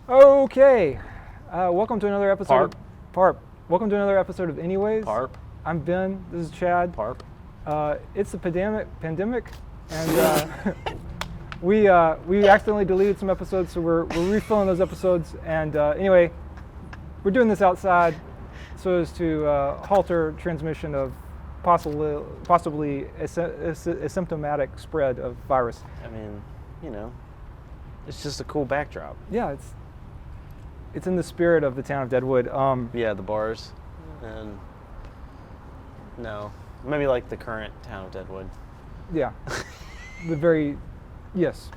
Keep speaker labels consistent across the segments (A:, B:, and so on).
A: Okay, welcome to another episode.
B: Parp.
A: Welcome to another episode of Anyways.
B: Parp.
A: I'm Ben. This is Chad.
B: Parp.
A: It's the pandemic, and we accidentally deleted some episodes, so we're refilling those episodes. And anyway, we're doing this outside so as to halter transmission of possibly asymptomatic spread of virus.
B: I mean, you know, it's just a cool backdrop.
A: Yeah, it's in the spirit of the town of Deadwood.
B: Yeah, the bars, and no, maybe like the current town of Deadwood.
A: Yeah, yes.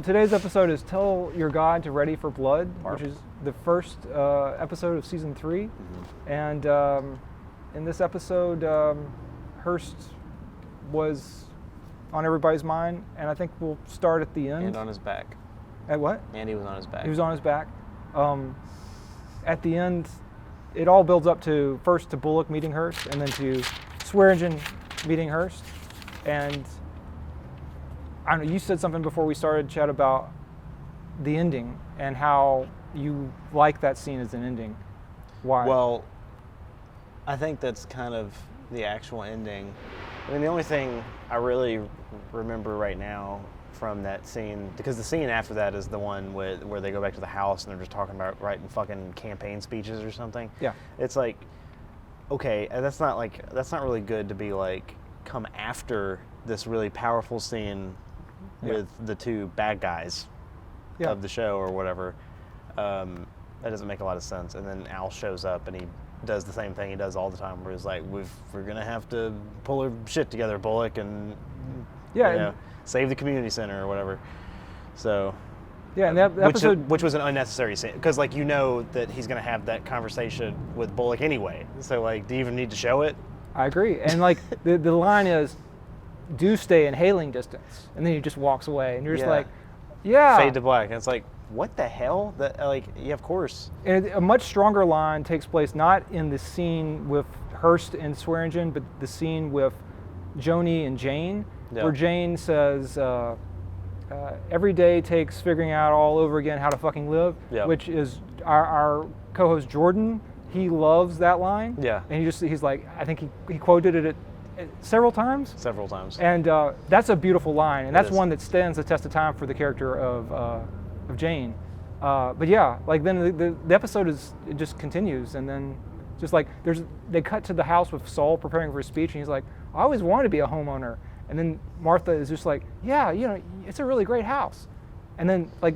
A: Today's episode is Tell Your God to Ready for Blood,
B: Parp.
A: which is the first episode of season 3.
B: Mm-hmm.
A: And in this episode, Hearst was on everybody's mind, and I think we'll start at the end.
B: And on his back.
A: At what?
B: And he was on his back.
A: He was on his back. At the end, it all builds up to first to Bullock meeting Hearst, and then to Swearengen meeting Hearst. And I don't know, you said something before we started, Chad, about the ending and how you like that scene as an ending. Why?
B: Well, I think that's kind of the actual ending. I mean, the only thing I really remember right now from that scene, because the scene after that is the one where they go back to the house and they're just talking about writing fucking campaign speeches or something.
A: Yeah.
B: It's like, okay, that's not really good to be like come after this really powerful scene with the two bad guys of the show or whatever. That doesn't make a lot of sense. And then Al shows up and he does the same thing he does all the time, where he's like, we're gonna have to pull our shit together, Bullock, and save the community center or whatever. So
A: and that episode,
B: which was an unnecessary scene, because like you know that he's gonna have that conversation with Bullock anyway. So like, do you even need to show it?
A: I agree. And like the line is, do stay in hailing distance, and then he just walks away, and you're just like,
B: fade to black, and it's like, what the hell? That like, yeah, of course.
A: And a much stronger line takes place not in the scene with Hearst and Swearengen, but the scene with Joni and Jane, where Jane says, every day takes figuring out all over again how to fucking live, which is our co-host Jordan. He loves that line. Yeah. And he's like, I think he quoted it several times.
B: Several times.
A: And that's a beautiful line, and that's one that stands the test of time for the character of Jane. But yeah, like then the episode it just continues, and then just like they cut to the house with Saul preparing for his speech, and he's like, I always wanted to be a homeowner. And then Martha is just like, yeah, you know, it's a really great house. And then like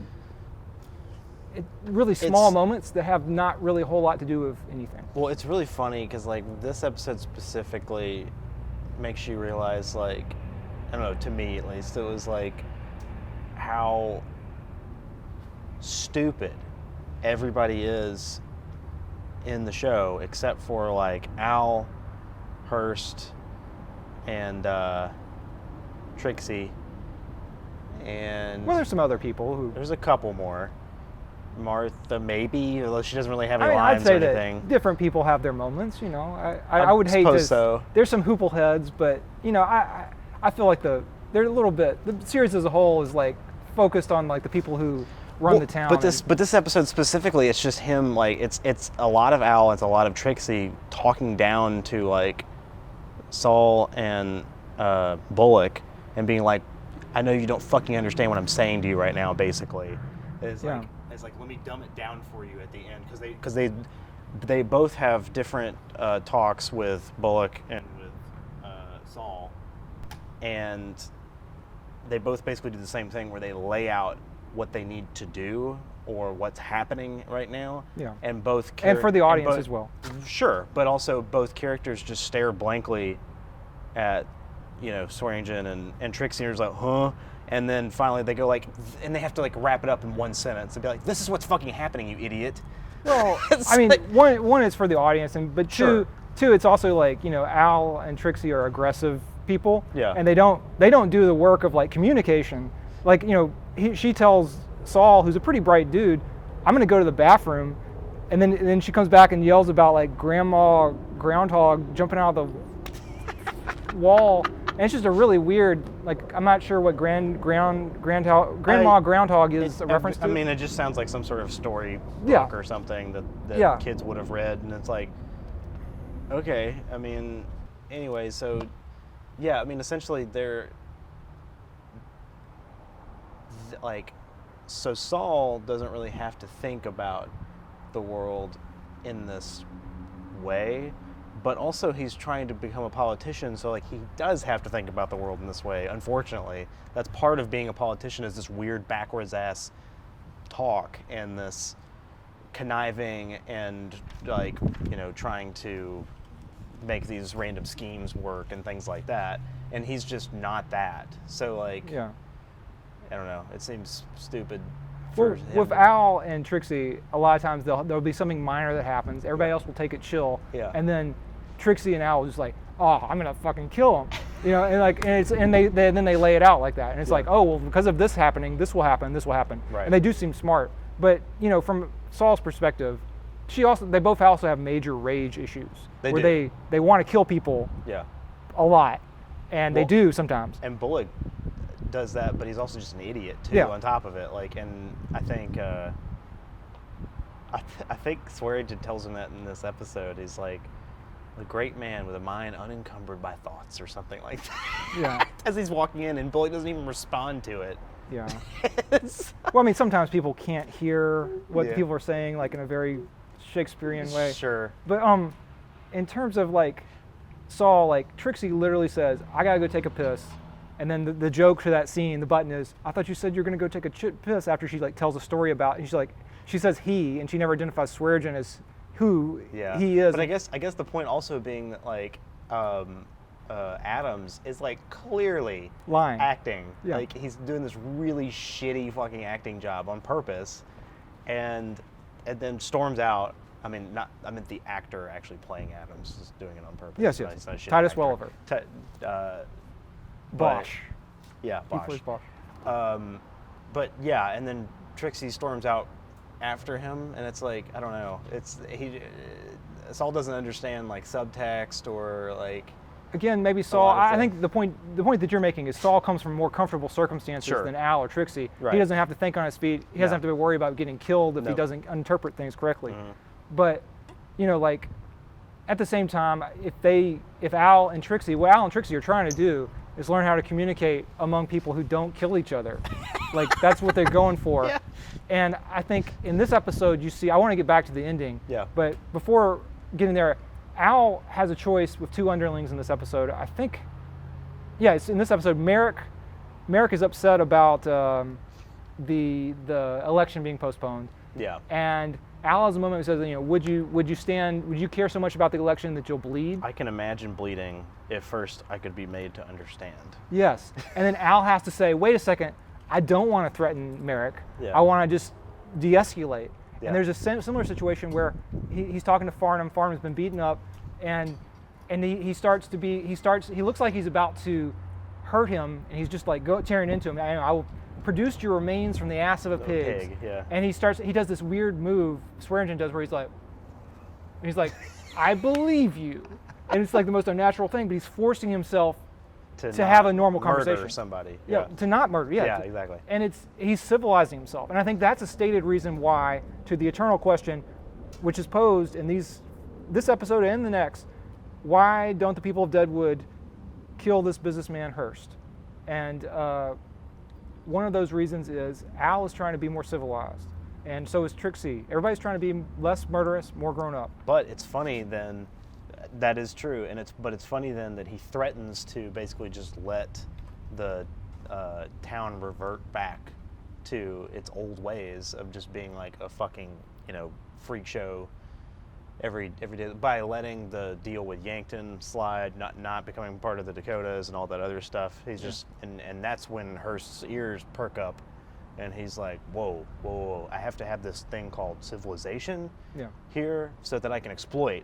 A: really small moments that have not really a whole lot to do with anything.
B: Well, it's really funny because like this episode specifically makes you realize, like, I don't know, to me at least, it was like how stupid everybody is in the show except for like Al, Hearst, and Trixie, and
A: there's some other people who.
B: There's a couple more. Martha, maybe, although she doesn't really have any
A: I'd
B: lines
A: say
B: or anything.
A: That different people have their moments, you know. I would hate to.
B: So.
A: There's some hoople heads, but you know, I feel like they're a little bit. The series as a whole is like focused on like the people who run the town.
B: But this episode specifically, it's just him. Like it's a lot of Al, it's a lot of Trixie talking down to like Saul and Bullock and being like, I know you don't fucking understand what I'm saying to you right now. Basically, it's like let me dumb it down for you at the end, because they both have different talks with Bullock and with Saul, and they both basically do the same thing where they lay out what they need to do or what's happening right now. Yeah. And both
A: and for the audience as well.
B: Sure, but also both characters just stare blankly at, you know, Swearengen and Trixie, and like, huh? And then finally they go like, and they have to like wrap it up in one sentence and be like, this is what's fucking happening, you idiot.
A: Well, I mean, one is for the audience, but two, it's also like, you know, Al and Trixie are aggressive people, and they don't do the work of like communication. Like, you know, she tells Saul, who's a pretty bright dude, I'm gonna go to the bathroom, and then she comes back and yells about like Grandma Groundhog jumping out of the wall And it's just a really weird, like, I'm not sure what Grandma Groundhog is a reference to.
B: I mean, it just sounds like some sort of story
A: Yeah.
B: book or something that kids would have read, and it's like, okay, I mean, anyway, so, yeah, I mean, essentially so Saul doesn't really have to think about the world in this way, but also he's trying to become a politician, so like he does have to think about the world in this way. Unfortunately, that's part of being a politician, is this weird backwards ass talk and this conniving and like, you know, trying to make these random schemes work and things like that. And he's just not that. So like,
A: Yeah.
B: I don't know. It seems stupid.
A: Well, with Al and Trixie, a lot of times there'll be something minor that happens. Everybody else will take it chill.
B: Yeah.
A: And then Trixie and Al will just like, oh, I'm gonna fucking kill him, you know, and like, and then they lay it out like that, and it's like, oh, well, because of this happening, this will happen,
B: Right.
A: and they do seem smart, but you know, from Saul's perspective, they both also have major rage issues where they want to kill people, a lot, and they do sometimes.
B: And Bullock does that, but he's also just an idiot too. On top of it, like, and I think Swearengen tells him that in this episode. He's like, a great man with a mind unencumbered by thoughts, or something like that.
A: Yeah.
B: As he's walking in, and Bullock doesn't even respond to it.
A: Yeah. Well, I mean, sometimes people can't hear what people are saying, like in a very Shakespearean way.
B: Sure.
A: But in terms of like Saul, like Trixie literally says, "I gotta go take a piss," and then the joke to that scene, the button is, "I thought you said you're gonna go take a piss," after she like tells a story about, and she's like, she says he, and she never identifies Swearengen as who he is.
B: But I guess the point also being that like Adams is like clearly
A: lying,
B: acting.
A: Yeah.
B: Like he's doing this really shitty fucking acting job on purpose, and then storms out. I mean, I meant the actor actually playing Adams is doing it on purpose.
A: Yes,
B: He's not a shitty
A: Titus
B: actor.
A: Welliver. Bosch.
B: Yeah,
A: He
B: Bosch.
A: plays Bosch.
B: But yeah, and then Trixie storms out after him, and it's like, I don't know. Saul doesn't understand like subtext or like.
A: Again, maybe Saul. I think the point that you're making is Saul comes from more comfortable circumstances than Al or Trixie.
B: Right.
A: He doesn't have to think on his feet. He doesn't have to worry about getting killed if he doesn't interpret things correctly.
B: Mm-hmm.
A: But you know, like at the same time, if Al and Trixie, what Al and Trixie are trying to do is learn how to communicate among people who don't kill each other. Like that's what they're going for.
B: Yeah.
A: And I think in this episode, you see, I want to get back to the ending.
B: Yeah.
A: But before getting there, Al has a choice with two underlings in this episode. I think, it's in this episode. Merrick is upset about the election being postponed.
B: Yeah.
A: And Al has a moment who says, you know, would you care so much about the election that you'll bleed?
B: I can imagine bleeding if first I could be made to understand.
A: Yes. And then Al has to say, wait a second, I don't want to threaten Merrick.
B: Yeah.
A: I want to just de-escalate.
B: Yeah.
A: And there's a similar situation where he's talking to Farnham. Farnham's been beaten up, and he looks like he's about to hurt him, and he's just like tearing into him. I will produce your remains from the ass of a pig.
B: Yeah.
A: And he does this weird move Swearengen does where he's like, I believe you. And it's like the most unnatural thing, but he's forcing himself to have a normal conversation.
B: Murder somebody.
A: Yeah, to not murder. Yeah,
B: Yeah, exactly.
A: And he's civilizing himself, and I think that's a stated reason why, to the eternal question, which is posed in this episode and the next, why don't the people of Deadwood kill this businessman Hearst? And one of those reasons is Al is trying to be more civilized, and so is Trixie. Everybody's trying to be less murderous, more grown up.
B: But it's funny then. That is true, but it's funny then that he threatens to basically just let the town revert back to its old ways of just being like a fucking, you know, freak show every day by letting the deal with Yankton slide, not becoming part of the Dakotas and all that other stuff. He's just and that's when Hearst's ears perk up, and he's like, whoa, I have to have this thing called civilization here so that I can exploit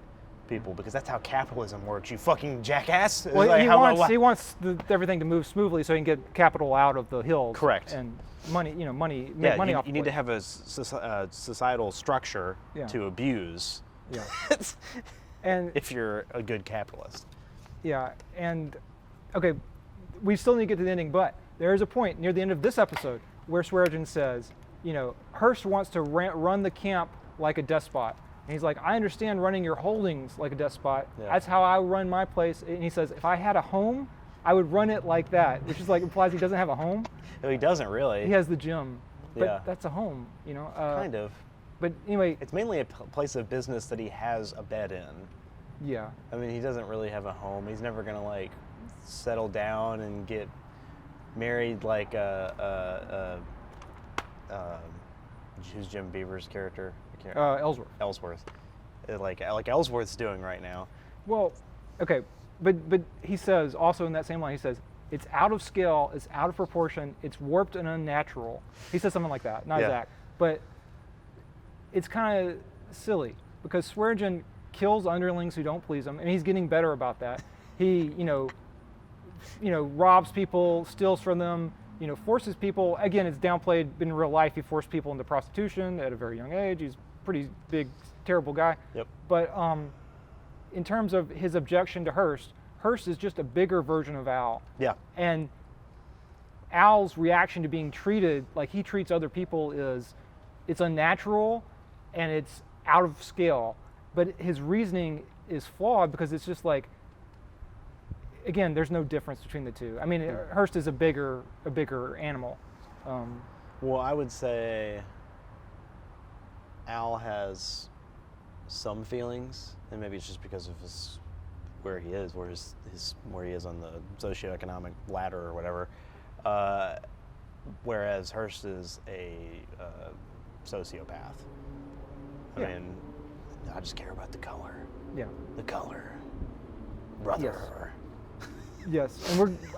B: people, because that's how capitalism works, you fucking jackass.
A: Well, like, he wants everything to move smoothly so he can get capital out of the hills.
B: Correct.
A: And money, money off.
B: You need to have a societal structure to abuse.
A: Yeah. And
B: if you're a good capitalist.
A: Yeah, and okay, we still need to get to the ending, but there is a point near the end of this episode where Swearengen says, Hearst wants to run the camp like a despot. And he's like, I understand running your holdings like a despot. Yeah. That's how I run my place. And he says, if I had a home, I would run it like that, which is like implies he doesn't have a home.
B: No, he doesn't really.
A: He has the gym, but that's a home,
B: kind of.
A: But anyway,
B: it's mainly a place of business that he has a bed in.
A: Yeah.
B: I mean, he doesn't really have a home. He's never gonna like settle down and get married like who's Jim Beaver's character?
A: Ellsworth.
B: Ellsworth, like Ellsworth's doing right now.
A: Well, okay, but he says also in that same line, he says it's out of scale, it's out of proportion, it's warped and unnatural. He says something like that, not exact, but it's kind of silly because Swearengen kills underlings who don't please him, and he's getting better about that. He, robs people, steals from them. Forces people. Again, it's downplayed. In real life, he forced people into prostitution at a very young age. He's a pretty big, terrible guy.
B: Yep.
A: But in terms of his objection to Hearst is just a bigger version of Al.
B: Yeah.
A: And Al's reaction to being treated like he treats other people it's unnatural and it's out of scale. But his reasoning is flawed because it's just like, again, there's no difference between the two. I mean, Hearst is a bigger animal.
B: Well, I would say Al has some feelings, and maybe it's just because of where he is on the socioeconomic ladder or whatever. Whereas Hearst is a sociopath. I mean, I just care about the color.
A: Yeah.
B: The color, brother.
A: Yes. Yes,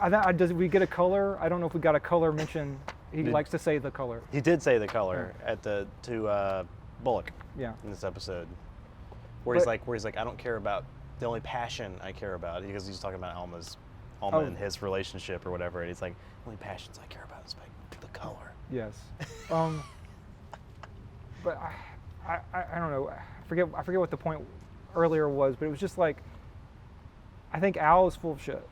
A: and does we get a color? I don't know if we got a color mention. He likes to say the color.
B: He did say the color to Bullock.
A: Yeah.
B: In this episode, where he's like, I don't care about the only passion I care about, because he's talking about Alma and his relationship or whatever, and he's like, the only passions I care about is like the color.
A: Yes. But I don't know. I forget what the point earlier was, but it was just like, I think Al is full of shit.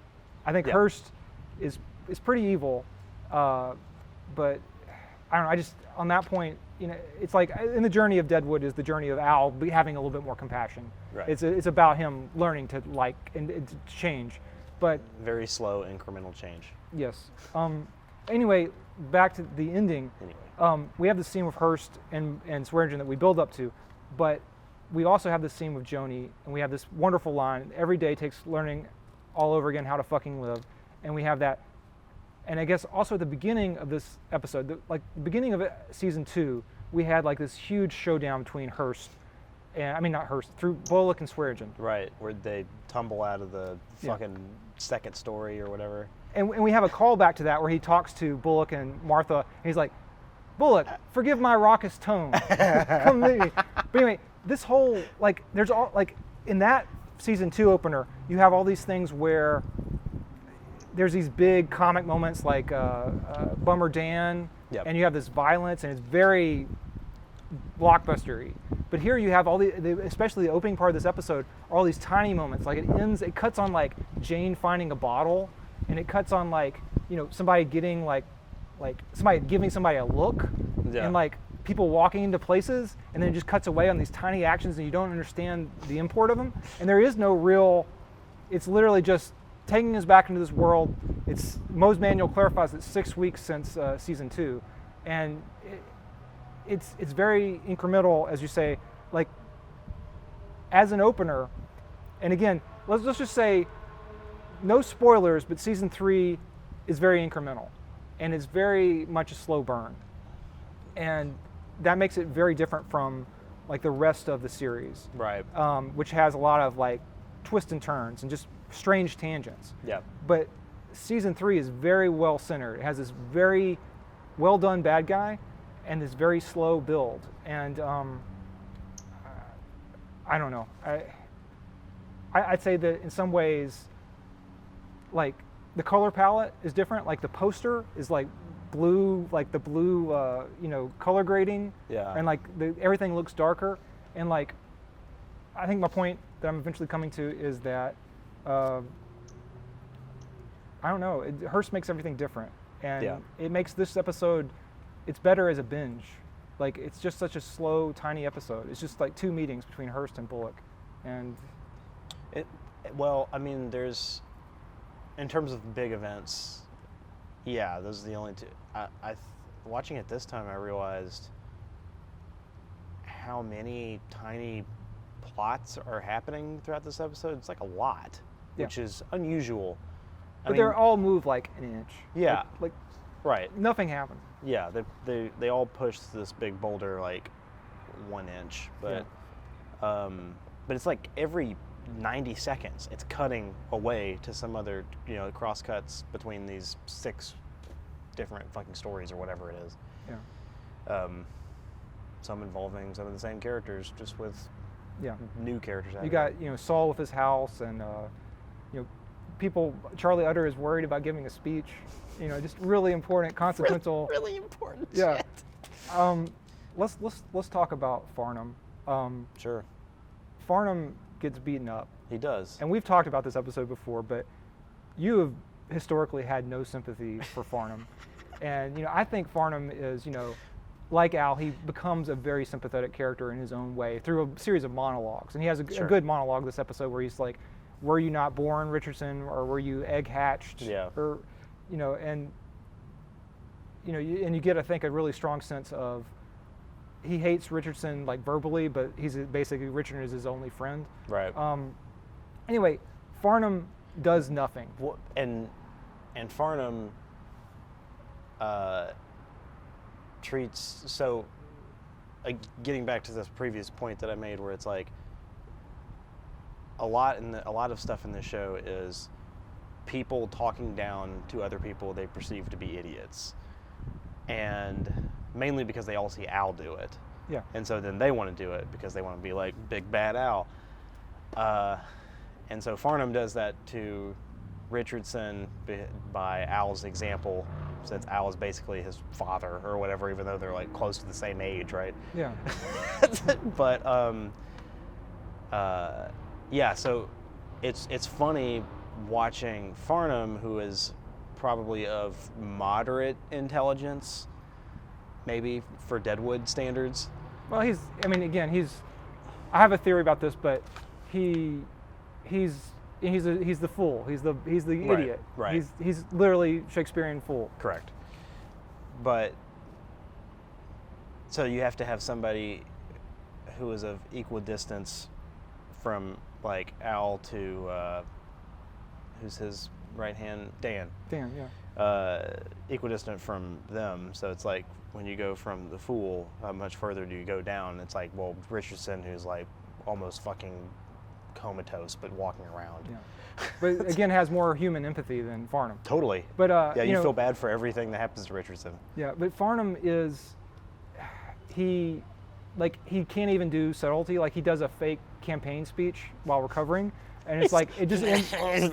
A: I think Hearst is pretty evil, but I don't know. I just, on that point, it's like in the journey of Deadwood is the journey of Al having a little bit more compassion.
B: Right.
A: It's about him learning to like and to change, but
B: very slow incremental change.
A: Yes. Anyway, back to the ending.
B: Anyway,
A: we have the scene with Hearst and Swearengen that we build up to, but we also have this scene with Joni, and we have this wonderful line, every day takes learning all over again how to fucking live. And we have that. And I guess also at the beginning of this episode, the beginning of season 2, we had like this huge showdown between through Bullock and Swearengen.
B: Right, where they tumble out of the fucking second story or whatever.
A: And we have a callback to that where he talks to Bullock and Martha, and he's like, Bullock, forgive my raucous tone. Come meet me. But anyway, this whole, there's all, in that season 2 opener, you have all these things where there's these big comic moments like Bummer Dan, and you have this violence, and it's very blockbustery. But here you have all especially the opening part of this episode, all these tiny moments. Like it cuts on like Jane finding a bottle, and it cuts on somebody getting somebody giving somebody a look, and people walking into places, and then it just cuts away on these tiny actions and you don't understand the import of them. And there is no real, it's literally just taking us back into this world. It's, Moe's manual clarifies it's 6 weeks since season 2. And it's very incremental, as you say, as an opener. And again, let's just say, no spoilers, but season 3 is very incremental. And it's very much a slow burn. And that makes it very different from the rest of the series,
B: right?
A: Which has a lot of twists and turns and just strange tangents.
B: Yeah.
A: But season 3 is very well centered. It has this very well done bad guy and this very slow build. And I don't know. I'd say that in some ways, the color palette is different. The poster is blue, the blue, color grading.
B: Yeah.
A: And everything looks darker. And I think my point that I'm eventually coming to is that I don't know. Hearst makes everything different, and
B: Yeah.
A: it makes this episode. It's better as a binge. Like it's just such a slow, tiny episode. It's just like 2 meetings between Hearst and Bullock, and
B: Well, I mean, there's, in terms of big events, yeah, those are the only two. Watching it this time, I realized how many tiny plots are happening throughout this episode. It's like a lot,
A: Yeah.
B: which is unusual.
A: but they're all moved like an inch.
B: Yeah.
A: like
B: Right.
A: nothing happened.
B: Yeah, they all push this big boulder like 1 inch, but but it's like every 90 seconds it's cutting away to some other, cross cuts between these 6 different fucking stories or whatever it is.
A: Yeah.
B: Some involving some of the same characters, just with
A: Yeah.
B: new characters.
A: You got Saul with his house, and people. Charlie Utter is worried about giving a speech. Just really important, consequential.
B: really important.
A: Yeah.
B: Shit.
A: Let's talk about Farnham.
B: Sure.
A: Farnham gets beaten up,
B: He does.
A: and we've talked about this episode before, but you have historically had no sympathy for Farnham, and I think Farnham is like Al, he becomes a very sympathetic character in his own way through a series of monologues, and he has a
B: Sure.
A: good monologue this episode where he's like, "Were you not born, Richardson, or were you egg hatched?"
B: Yeah.
A: Or and you get, I think, a really strong sense of he hates Richardson like verbally, but he's basically Richardson is his only friend.
B: Right.
A: Anyway, Farnham does nothing.
B: And Farnham treats, so getting back to this previous point that I made, where it's like a lot of stuff in this show is people talking down to other people they perceive to be idiots, and mainly because they all see Al do it.
A: Yeah.
B: And so then they want to do it because they want to be like big bad Al. And so Farnham does that to Richardson by Al's example, since Al is basically his father or whatever, even though they're like close to the same age, right?
A: Yeah.
B: But yeah, so it's funny watching Farnham, who is probably of moderate intelligence, maybe for Deadwood standards.
A: Well, I have a theory about this, but he's the fool. He's the
B: Right,
A: idiot.
B: right.
A: He's literally Shakespearean fool.
B: Correct. But so you have to have somebody who is of equal distance from like Al to who's his right hand, Dan.
A: Dan, yeah.
B: Equidistant from them. So it's like when you go from the fool, how much further do you go down? It's like, well, Richardson, who's like almost fucking comatose but walking around.
A: Yeah. But again, has more human empathy than Farnham.
B: Totally.
A: But
B: yeah, you feel bad for everything that happens to Richardson.
A: Yeah, but Farnham he can't even do subtlety. Like he does a fake campaign speech while recovering, and it's like it just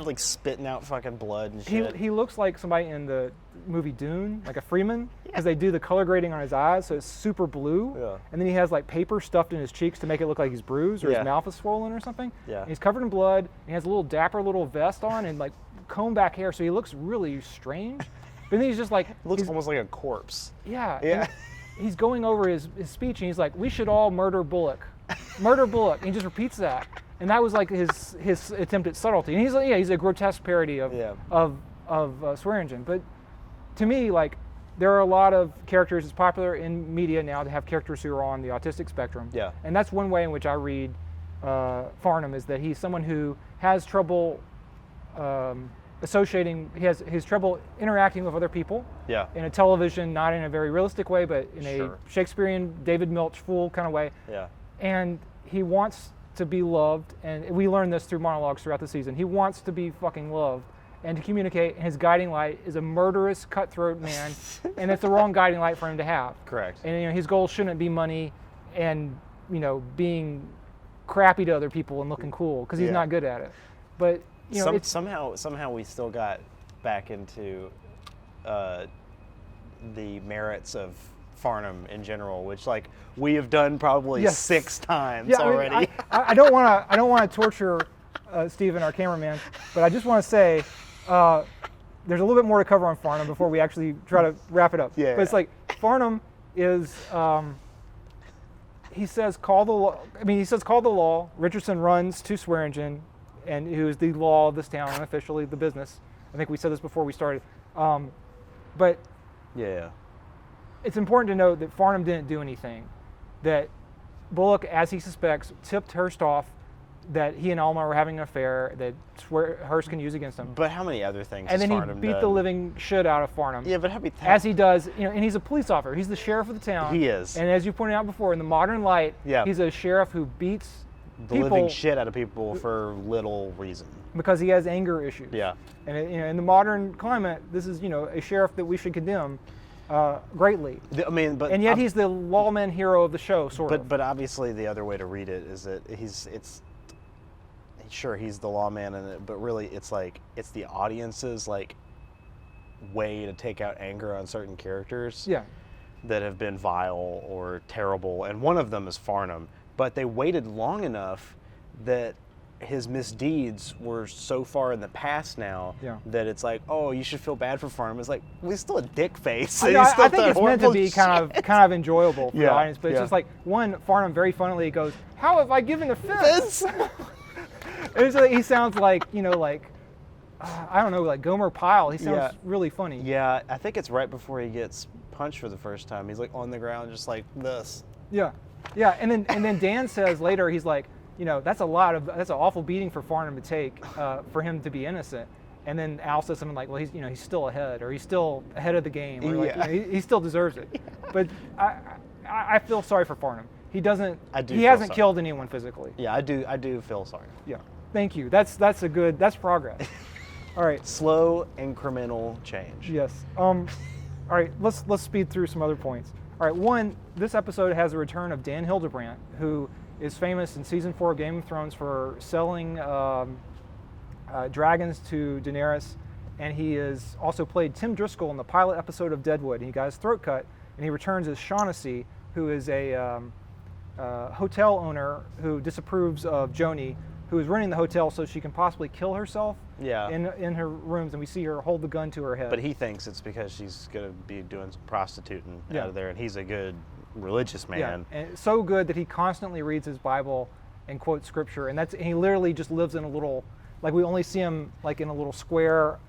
B: like spitting out fucking blood and shit.
A: he looks like somebody in the movie Dune, like a Freeman, because they do the color grading on his eyes, so it's super blue.
B: Yeah.
A: And then he has like paper stuffed in his cheeks to make it look like he's bruised or
B: Yeah.
A: his mouth is swollen or something.
B: Yeah.
A: And he's covered in blood. And he has a little dapper little vest on and like combed back hair, so he looks really strange. But then he's just like
B: Looks almost like a corpse.
A: yeah.
B: Yeah.
A: And he's going over his speech, and he's like, "We should all murder Bullock, murder Bullock." And he just repeats that, and that was like his attempt at subtlety. And he's a grotesque parody of Swearengen. But to me, like, there are a lot of characters. It's popular in media now to have characters who are on the autistic spectrum.
B: Yeah.
A: And that's one way in which I read Farnham, is that he's someone who has trouble associating. He has trouble interacting with other people.
B: Yeah.
A: In a television, not in a very realistic way, but in
B: Sure.
A: a Shakespearean David Milch fool kind of way.
B: Yeah.
A: And he wants to be loved, and we learn this through monologues throughout the season. He wants to be fucking loved and to communicate, and his guiding light is a murderous, cutthroat man, and it's the wrong guiding light for him to have.
B: Correct.
A: And his goal shouldn't be money and being crappy to other people and looking cool, because he's
B: Yeah.
A: not good at it. But it's
B: somehow we still got back into the merits of Farnham in general, which like we have done probably
A: Yes.
B: 6 times
A: yeah, I mean,
B: already.
A: I don't want to torture Steven, our cameraman, but I just want to say there's a little bit more to cover on Farnham before we actually try to wrap it up.
B: Yeah.
A: But it's like Farnham is. He says call the law. I mean, he says call the law. Richardson runs to Swearengen, and who is the law of this town, unofficially the business. I think we said this before we started. But
B: Yeah.
A: it's important to note that Farnham didn't do anything. That Bullock, as he suspects, tipped Hearst off that he and Alma were having an affair that Hearst can use against him.
B: But how many other things
A: And
B: has
A: then
B: Farnham
A: he beat
B: done?
A: the living shit out of Farnham.
B: Yeah, but
A: As he does, and he's a police officer. He's the sheriff of the town.
B: He is.
A: And as you pointed out before, in the modern light,
B: Yeah.
A: he's a sheriff who beats
B: the
A: people
B: living shit out of people for little reason.
A: because he has anger issues.
B: Yeah.
A: And in the modern climate, this is a sheriff that we should condemn greatly.
B: I mean, but
A: And yet he's the lawman hero of the show, sort of.
B: But obviously the other way to read it is that sure he's the lawman in it, but really it's the audience's way to take out anger on certain characters
A: Yeah.
B: that have been vile or terrible, and one of them is Farnham. But they waited long enough that his misdeeds were so far in the past now that it's like, oh, you should feel bad for Farnham. It's like, well, he's still a dick face.
A: I think it's meant to be kind of enjoyable for the
B: Yeah,
A: audience, but it's just like Farnham very funnily goes, "How have I given offense?" It's like, he sounds like I don't know, like Gomer Pyle. He sounds really funny.
B: Yeah, I think it's right before he gets punched for the first time. He's like on the ground just like this.
A: Yeah, and then Dan says later, he's like, that's an awful beating for Farnham to take for him to be innocent. And then Al says something like, well, he's still ahead, or he's still ahead of the game, or he still deserves it. But I feel sorry for Farnham. He doesn't. He hasn't killed anyone physically.
B: Yeah, I do feel sorry.
A: Yeah, thank you. That's progress. All right.
B: Slow incremental change.
A: Yes. All right. Let's speed through some other points. All right. One, this episode has a return of Dan Hildebrandt, who is famous in season 4 of Game of Thrones for selling dragons to Daenerys, and he has also played Tim Driscoll in the pilot episode of Deadwood. And he got his throat cut, and he returns as Shaughnessy, who is a hotel owner who disapproves of Joni, who is running the hotel so she can possibly kill herself in her rooms, and we see her hold the gun to her head.
B: But he thinks it's because she's going to be doing some prostituting out of there, and he's a good religious man.
A: Yeah, and it's so good that he constantly reads his Bible and quotes scripture, and he literally just lives in a little, we only see him in a little square.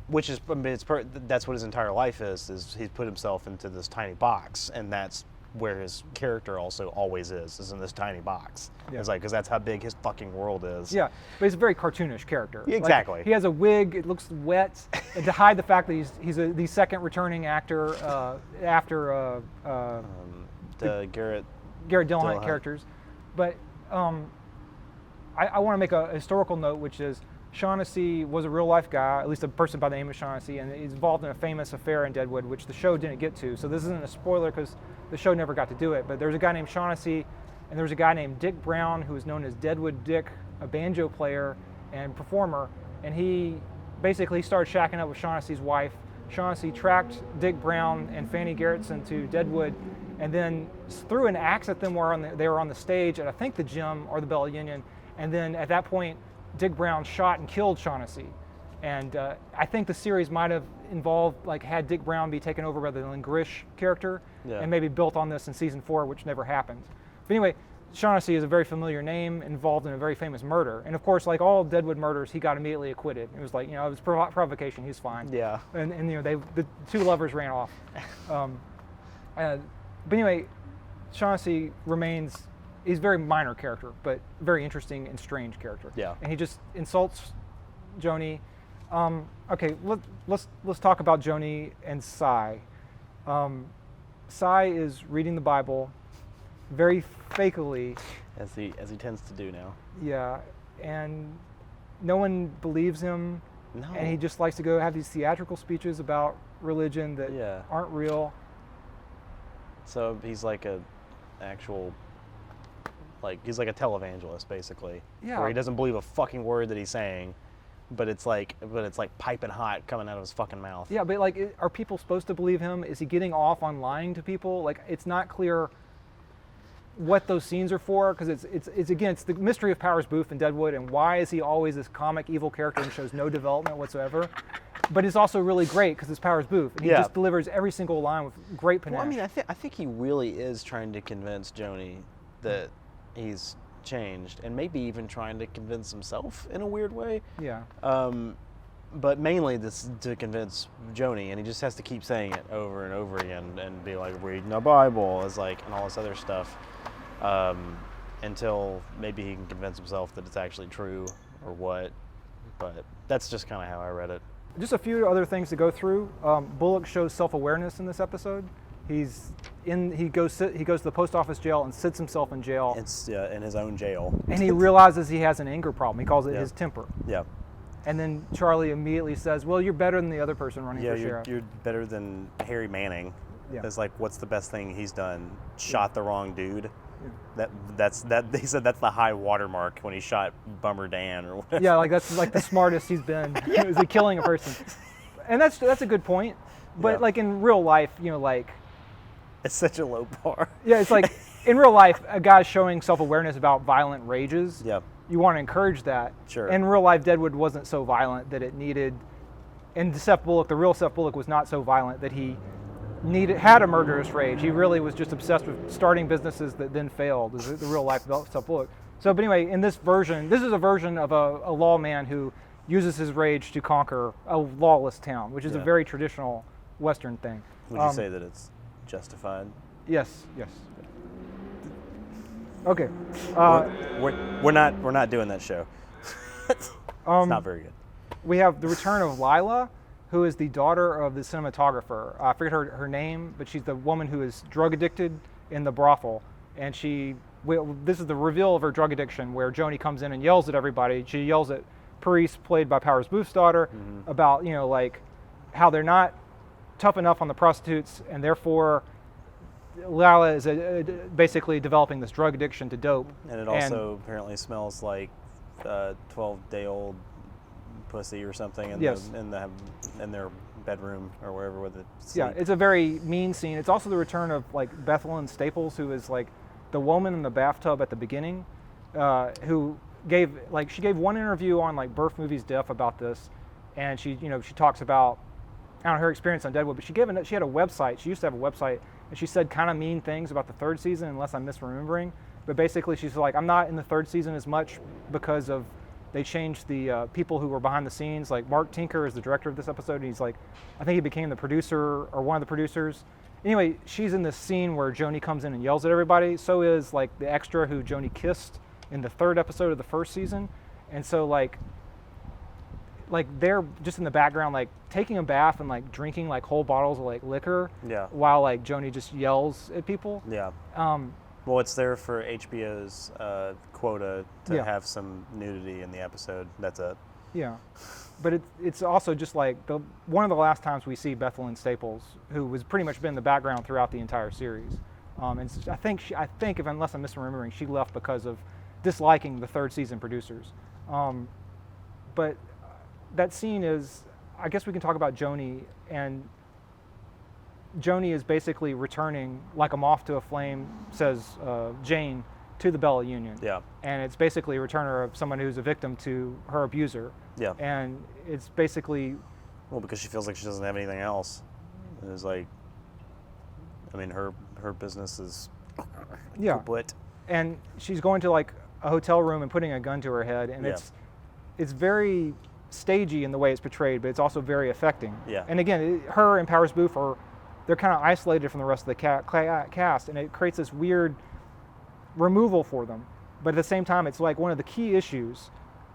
B: Which is, that's what his entire life is he's put himself into this tiny box, and that's where his character also always is in this tiny box.
A: Yeah.
B: It's because that's how big his fucking world is.
A: Yeah, but he's a very cartoonish character.
B: Yeah, exactly.
A: He has a wig, it looks wet, and to hide the fact that he's the second returning actor after
B: the Garrett
A: Dillahunt characters. But I want to make a historical note, which is Shaughnessy was a real life guy, at least a person by the name of Shaughnessy, and he's involved in a famous affair in Deadwood, which the show didn't get to. So this isn't a spoiler because the show never got to do it. But there's a guy named Shaughnessy, and there's a guy named Dick Brown, who is known as Deadwood Dick, a banjo player and performer, and he basically started shacking up with Shaughnessy's wife. Shaughnessy tracked Dick Brown and Fanny Gerritsen to Deadwood, and then threw an axe at them while they were on the stage at, I think, the gym or the Bella Union. And then at that point, Dick Brown shot and killed Shaughnessy. And I think the series might have involved, had Dick Brown be taken over by the Lingrish character, and maybe built on this in season 4, which never happened. But anyway, Shaughnessy is a very familiar name, involved in a very famous murder. And of course, like all Deadwood murders, he got immediately acquitted. It was it was provocation, he was fine.
B: Yeah.
A: And the two lovers ran off. But anyway, Shaughnessy remains, he's a very minor character, but very interesting and strange character.
B: Yeah.
A: And he just insults Joni. Okay, let's talk about Joni and Cy. Cy is reading the Bible very fakely.
B: As he tends to do now.
A: Yeah, and no one believes him.
B: No.
A: And he just likes to go have these theatrical speeches about religion that aren't real.
B: So he's like a actual, he's like a televangelist basically.
A: Yeah.
B: Where he doesn't believe a fucking word that he's saying, but it's like piping hot coming out of his fucking mouth.
A: Yeah, but are people supposed to believe him? Is he getting off on lying to people? It's not clear what those scenes are for, because it's the mystery of Powers Booth in Deadwood, and why is he always this comic evil character and shows no development whatsoever? but it's also really great because it's Powers Booth, and he just delivers every single line with great panache.
B: Well, I mean, I think he really is trying to convince Joni that he's changed, and maybe even trying to convince himself in a weird way.
A: Yeah.
B: But mainly this to convince Joni, and he just has to keep saying it over and over again, and be like reading the Bible, is like, and all this other stuff, until maybe he can convince himself that it's actually true or what. But that's just kind of how I read it.
A: Just a few other things to go through. Bullock shows self-awareness in this episode. He goes to the post office jail and sits himself in jail.
B: It's in his own jail.
A: And he realizes he has an anger problem. He calls it his temper.
B: Yeah.
A: And then Charlie immediately says, "Well, you're better than the other person running for sheriff.
B: You're better than Harry Manning."
A: Yeah.
B: It's like, what's the best thing he's done? Shot the wrong dude. Yeah. He said that's the high watermark when he shot Bummer Dan or whatever.
A: Yeah, like that's like the smartest he's been. Is he killing a person? And that's a good point. But like in real life, like
B: it's such a low bar.
A: Yeah, it's like in real life, a guy showing self-awareness about violent rages.
B: Yeah.
A: You want to encourage that.
B: Sure.
A: In real life, Deadwood wasn't so violent that it needed. And Seth Bullock, the real Seth Bullock, was not so violent that he had a murderous rage. He really was just obsessed with starting businesses that then failed. Is the real life Seth Bullock. So, but anyway, in this version, this is a version of a lawman who uses his rage to conquer a lawless town, which is a very traditional Western thing.
B: Would you say that it's justified?
A: Yes. Okay.
B: We're not doing that show. It's not very good.
A: We have the return of Lila, who is the daughter of the cinematographer. I forget her name, but she's the woman who is drug addicted in the brothel. And this is the reveal of her drug addiction, where Joni comes in and yells at everybody. She yells at Paris, played by Powers Booth's daughter, about like how they're not tough enough on the prostitutes, and therefore Lila is basically developing this drug addiction to dope.
B: And it also apparently smells like 12-day-old pussy or something in their bedroom or wherever with it.
A: Yeah, it's a very mean scene. It's also the return of like Bethelyn Staples, who is like the woman in the bathtub at the beginning, who gave one interview on like Birth Movies Deaf about this, and she talks about her experience on Deadwood, but she had a website. She used to have a website, and she said kind of mean things about the third season, unless I'm misremembering. But basically, she's like, I'm not in the third season as much because of they changed the people who were behind the scenes. Like Mark Tinker is the director of this episode, and he's like, I think he became the producer or one of the producers. Anyway, she's in this scene where Joni comes in and yells at everybody. So is like the extra who Joni kissed in the third episode of the first season, and so like they're just in the background, like taking a bath and like drinking like whole bottles of like liquor, while like Joni just yells at people.
B: Yeah. Well, it's there for HBO's quota to have some nudity in the episode. That's it. Yeah,
A: but it's also just like one of the last times we see Bethelyn Staples, who was pretty much been in the background throughout the entire series. And I think if unless I'm misremembering, she left because of disliking the third season producers. But that scene is, I guess we can talk about Joni, and Joni is basically returning like a moth to a flame, says Jane, to the Bella Union.
B: Yeah.
A: And it's basically a returner of someone who's a victim to her abuser.
B: Yeah.
A: And it's basically...
B: Well, because she feels like she doesn't have anything else. And it's like, I mean, her business is kaput.
A: And she's going to like a hotel room and putting a gun to her head, and it's very stagey in the way it's portrayed, but it's also very affecting.
B: Yeah.
A: And again, her and Powers Booth they're kind of isolated from the rest of the cast, and it creates this weird removal for them. But at the same time, it's like one of the key issues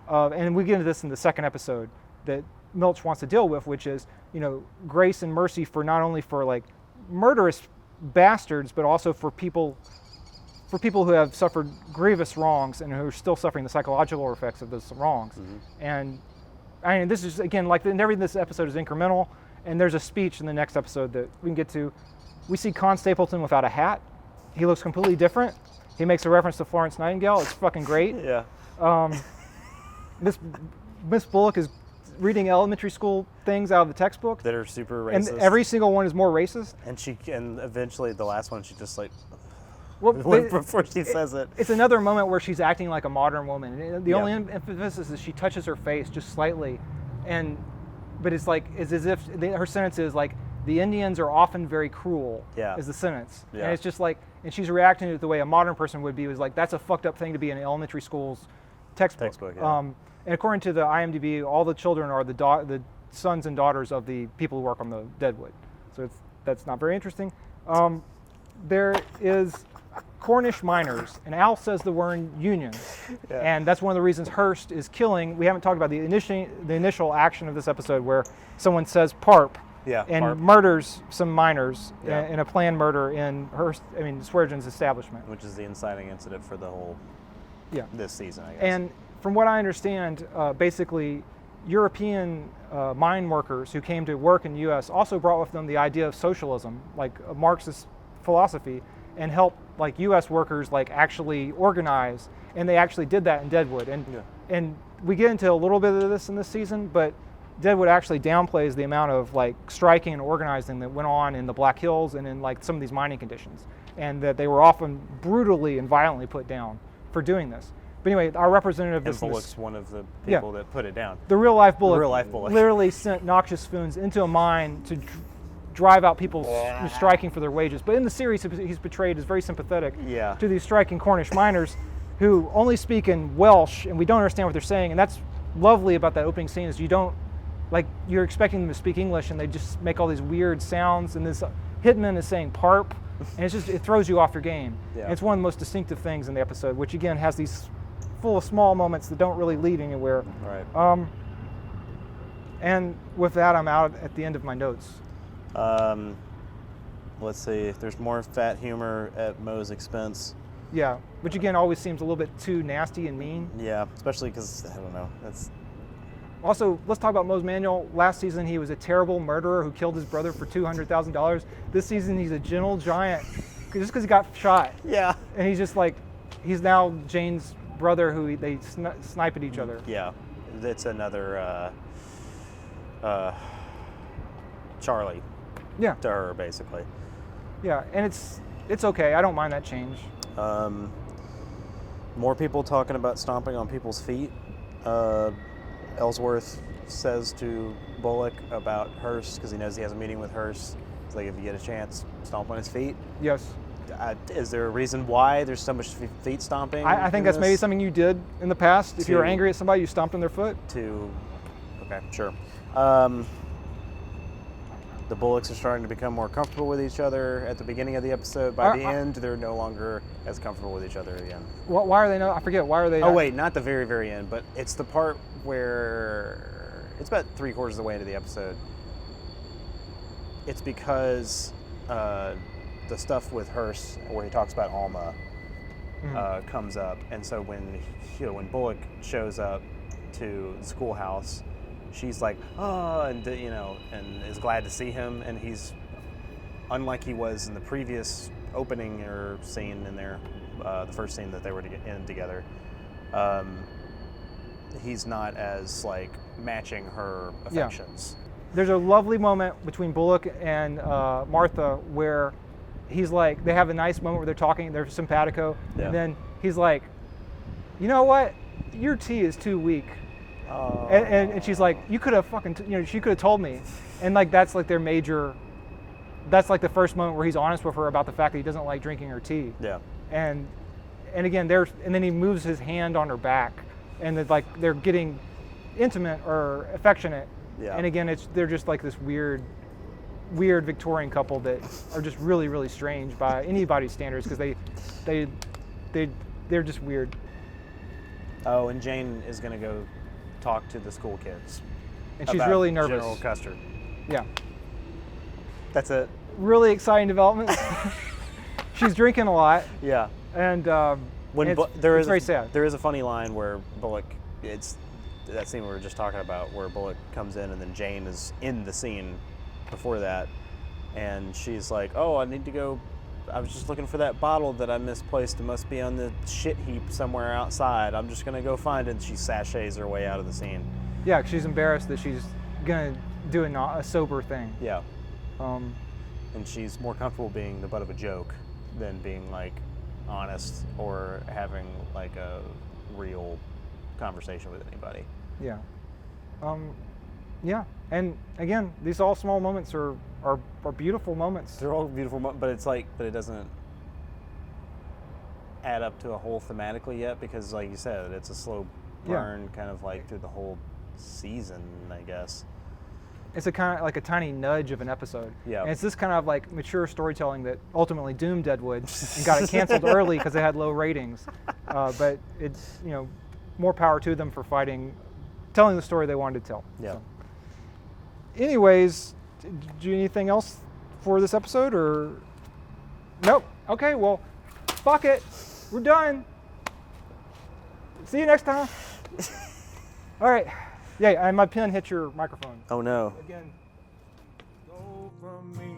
A: and we get into this in the second episode, that Milch wants to deal with, which is, grace and mercy for not only for like murderous bastards, but also for people who have suffered grievous wrongs and who are still suffering the psychological effects of those wrongs. Mm-hmm. And I mean, this is, again, like everything in this episode is incremental, and there's a speech in the next episode that we can get to. We see Con Stapleton without a hat. He looks completely different. He makes a reference to Florence Nightingale. It's fucking great.
B: Yeah.
A: Miss Bullock is reading elementary school things out of the textbook
B: that are super racist.
A: And every single one is more racist.
B: And eventually the last one, she just like,
A: before
B: she says it.
A: It's another moment where she's acting like a modern woman. The only emphasis is she touches her face just slightly, and but it's like it's as if her sentence is like the Indians are often very cruel.
B: Yeah.
A: Is the sentence,
B: Yeah.
A: and it's just like, and she's reacting to it the way a modern person would be. Was like that's a fucked up thing to be in an elementary school's textbook.
B: Yeah.
A: And according to the IMDb, all the children are the sons and daughters of the people who work on the Deadwood. So that's not very interesting. There is Cornish miners, and Al says the word union, and that's one of the reasons Hearst is killing. We haven't talked about the initial action of this episode where someone says "parp," and
B: Parp.
A: murders some miners in a planned murder in Swearengen's establishment,
B: which is the inciting incident for the whole this season, I guess.
A: And from what I understand, basically, European mine workers who came to work in the U.S. also brought with them the idea of socialism, like a Marxist philosophy, and helped like U.S. workers like actually organize, and they actually did that in Deadwood. And we get into a little bit of this in this season, but Deadwood actually downplays the amount of like striking and organizing that went on in the Black Hills and in like some of these mining conditions, and that they were often brutally and violently put down for doing this. But anyway, our representative...
B: And Bullock's one of the people that put it down.
A: The real-life Bullock,
B: the real-life Bullock
A: literally sent noxious spoons into a mine to drive out people striking for their wages. But in the series, he's portrayed as very sympathetic to these striking Cornish miners who only speak in Welsh, and we don't understand what they're saying. And that's lovely about that opening scene is you're expecting them to speak English, and they just make all these weird sounds, and this hitman is saying "parp," and it throws you off your game. And it's one of the most distinctive things in the episode, which again has these full of small moments that don't really lead anywhere.
B: Right.
A: And with that, I'm out at the end of my notes.
B: Let's see. There's more fat humor at Moe's expense.
A: Yeah, which again always seems a little bit too nasty and mean.
B: Yeah, especially because I don't know. That's
A: also, let's talk about Moe's manual. Last season, he was a terrible murderer who killed his brother for $200,000. This season, he's a gentle giant just because he got shot.
B: Yeah.
A: And he's just like, he's now Jane's brother who they snipe at each other.
B: Yeah, it's another Charlie.
A: Yeah.
B: To her, basically.
A: Yeah, and it's okay. I don't mind that change.
B: More people talking about stomping on people's feet. Ellsworth says to Bullock about Hearst because he knows he has a meeting with Hearst. It's like, if you get a chance, stomp on his feet.
A: Yes.
B: Is there a reason why there's so much feet stomping?
A: I think that's maybe something you did in the past. If you were angry at somebody, you stomped on their foot.
B: Okay, sure. The Bullocks are starting to become more comfortable with each other at the beginning of the episode. By the end, they're no longer as comfortable with each other again.
A: Why are they not? I forget. Why are they
B: not? Oh, wait, not the very, very end, but it's the part where it's about 3/4 of the way into the episode. It's because the stuff with Hearst, where he talks about Alma, comes up. And so when Bullock shows up to the schoolhouse, she's like, oh, and is glad to see him. And he's, unlike he was in the previous opening or scene in there, the first scene that they were in together, he's not as like matching her affections.
A: Yeah. There's a lovely moment between Bullock and Martha where he's like, they have a nice moment where they're talking, they're simpatico, and then he's like, you know what, your tea is too weak. And she's like, you could have she could have told me. And like, that's like their major, that's like the first moment where he's honest with her about the fact that he doesn't like drinking her tea.
B: Yeah.
A: And again, and then he moves his hand on her back, and they're getting intimate or affectionate.
B: Yeah.
A: And again, they're just like this weird Victorian couple that are just really, really strange by anybody's standards because they're just weird.
B: Oh, and Jane is going to go talk to the school kids.
A: And she's really nervous.
B: General Custer.
A: Yeah.
B: That's it.
A: Really exciting development. She's drinking a lot.
B: Yeah.
A: And it's very sad.
B: There is a funny line where Bullock, it's that scene we were just talking about, where Bullock comes in and then Jane is in the scene before that, and she's like, oh, I need to go, I was just looking for that bottle that I misplaced. It must be on the shit heap somewhere outside. I'm just going to go find it. And she sachets her way out of the scene.
A: Yeah, she's embarrassed that she's going to do a sober thing.
B: Yeah. And she's more comfortable being the butt of a joke than being like honest or having like a real conversation with anybody.
A: Yeah. Yeah, and again, these all small moments are beautiful moments.
B: They're all beautiful, but it's like, but it doesn't add up to a whole thematically yet, because like you said, it's a slow burn, kind of like through the whole season, I guess.
A: It's a kind of like a tiny nudge of an episode.
B: Yeah.
A: And it's this kind of like mature storytelling that ultimately doomed Deadwood and got it canceled early because it had low ratings. But it's, you know, more power to them for telling the story they wanted to tell.
B: Yeah.
A: So. Anyways, do you anything else for this episode or? Nope. Okay, well, fuck it. We're done. See you next time. All right. Yeah, and my pen hit your microphone.
B: Oh no.
A: Again.
C: Go from me.